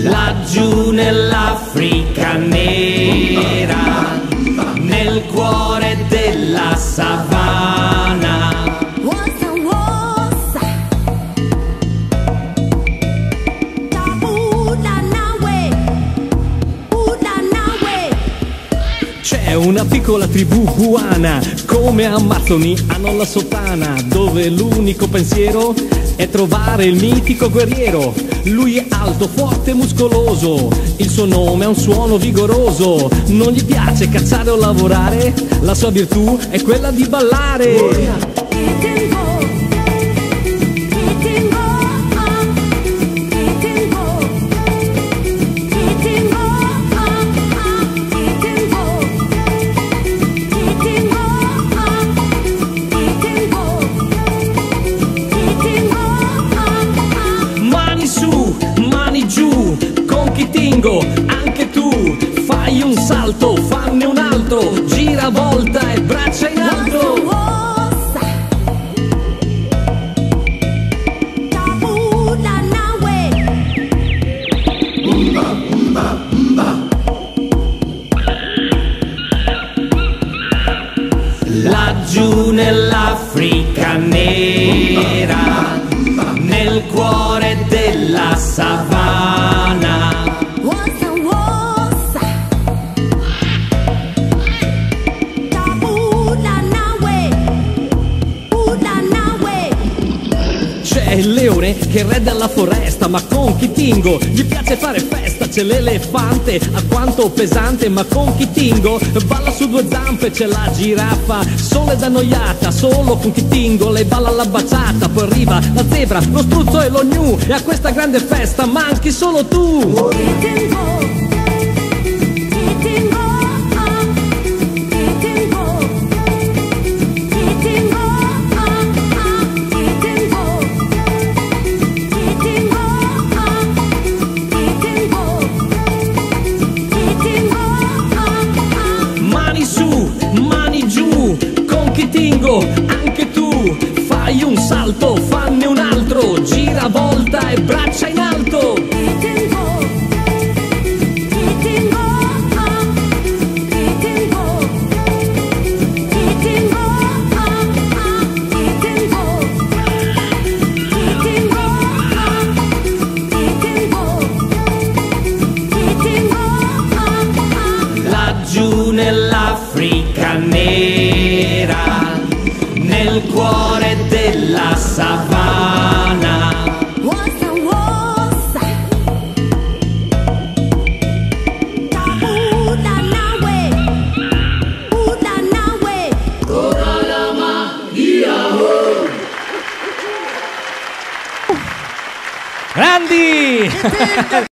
Laggiù nell'Africa nera, nel cuore della savana, c'è una piccola tribù buana, come Amazzoni hanno la sottana, dove l'unico pensiero è trovare il mitico guerriero. Lui è alto, forte e muscoloso, il suo nome ha un suono vigoroso. Non gli piace cacciare o lavorare, la sua virtù è quella di ballare. Mani giù, con Kitingo, anche tu fai un salto, fanne un altro, gira, volta e braccia in alto. Laggiù nell'Africa nera, nel cuore della savana, c'è il leone che è re della foresta, ma con Kitingo gli piace fare festa. C'è l'elefante alquanto pesante, ma con Kitingo balla su due zampe. C'è la giraffa sola ed annoiata, solo con Kitingo lei balla la baciata. Poi arriva la zebra, lo struzzo e lo gnu, e a questa grande festa manchi solo tu. Mani giù, con Kitingo, anche tu fai un salto, fanne un altro, gira, volta e braccia in alto. Laggiù nell'Africa nera, nel cuore della savana, grandi!